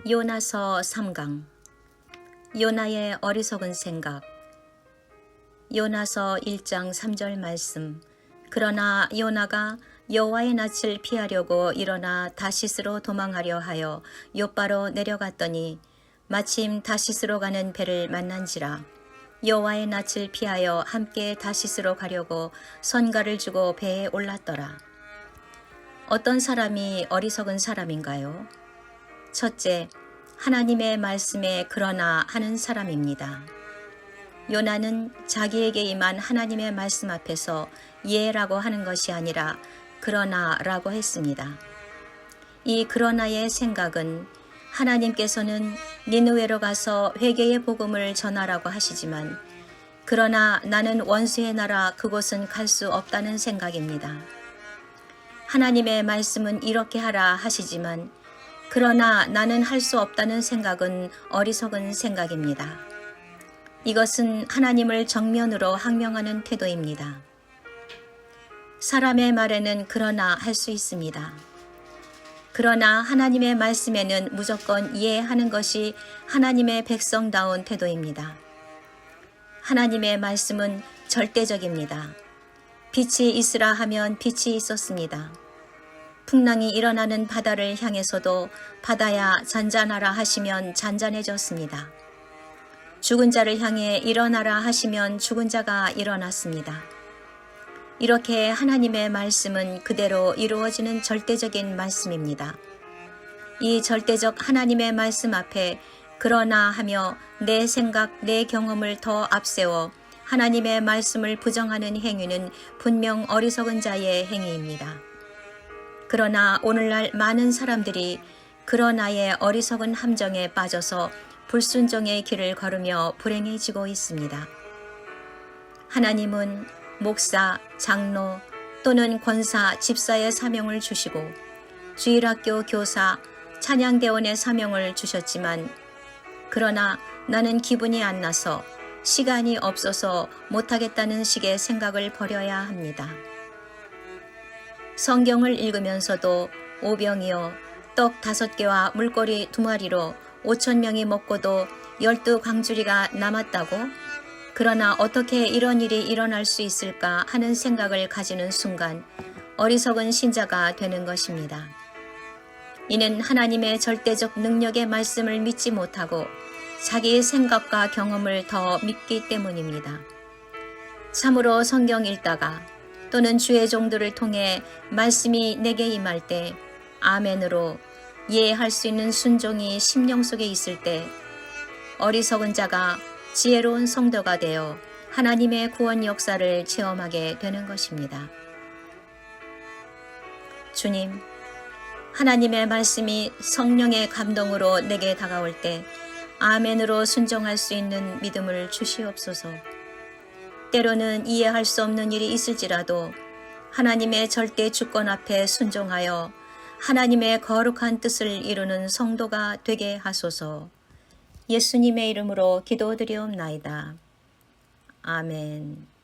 요나서 3강 요나의 어리석은 생각. 요나서 1장 3절 말씀. 그러나 요나가 여호와의 낯을 피하려고 일어나 다시스로 도망하려 하여 욥바로 내려갔더니 마침 다시스로 가는 배를 만난지라. 여호와의 낯을 피하여 함께 다시스로 가려고 선가를 주고 배에 올랐더라. 어떤 사람이 어리석은 사람인가요? 첫째, 하나님의 말씀에 그러나 하는 사람입니다. 요나는 자기에게 임한 하나님의 말씀 앞에서 예라고 하는 것이 아니라 그러나라고 했습니다. 이 그러나의 생각은 하나님께서는 니느웨로 가서 회개의 복음을 전하라고 하시지만 그러나 나는 원수의 나라 그곳은 갈 수 없다는 생각입니다. 하나님의 말씀은 이렇게 하라 하시지만 그러나 나는 할 수 없다는 생각은 어리석은 생각입니다. 이것은 하나님을 정면으로 항명하는 태도입니다. 사람의 말에는 그러나 할 수 있습니다. 그러나 하나님의 말씀에는 무조건 이해하는 것이 하나님의 백성다운 태도입니다. 하나님의 말씀은 절대적입니다. 빛이 있으라 하면 빛이 있었습니다. 풍랑이 일어나는 바다를 향해서도 바다야 잔잔하라 하시면 잔잔해졌습니다. 죽은 자를 향해 일어나라 하시면 죽은 자가 일어났습니다. 이렇게 하나님의 말씀은 그대로 이루어지는 절대적인 말씀입니다. 이 절대적 하나님의 말씀 앞에 그러나 하며 내 생각, 내 경험을 더 앞세워 하나님의 말씀을 부정하는 행위는 분명 어리석은 자의 행위입니다. 그러나 오늘날 많은 사람들이 그러나의 어리석은 함정에 빠져서 불순종의 길을 걸으며 불행해지고 있습니다. 하나님은 목사, 장로 또는 권사, 집사의 사명을 주시고 주일학교 교사, 찬양대원의 사명을 주셨지만 그러나 나는 기분이 안 나서 시간이 없어서 못하겠다는 식의 생각을 버려야 합니다. 성경을 읽으면서도 오병이어 떡 5개와 물고기 2마리로 5,000명이 먹고도 12광주리가 남았다고? 그러나 어떻게 이런 일이 일어날 수 있을까 하는 생각을 가지는 순간 어리석은 신자가 되는 것입니다. 이는 하나님의 절대적 능력의 말씀을 믿지 못하고 자기의 생각과 경험을 더 믿기 때문입니다. 참으로 성경 읽다가 또는 주의 종들을 통해 말씀이 내게 임할 때 아멘으로 이해할 수 있는 순종이 심령 속에 있을 때 어리석은 자가 지혜로운 성도가 되어 하나님의 구원 역사를 체험하게 되는 것입니다. 주님, 하나님의 말씀이 성령의 감동으로 내게 다가올 때 아멘으로 순종할 수 있는 믿음을 주시옵소서. 때로는 이해할 수 없는 일이 있을지라도 하나님의 절대 주권 앞에 순종하여 하나님의 거룩한 뜻을 이루는 성도가 되게 하소서. 예수님의 이름으로 기도드리옵나이다. 아멘.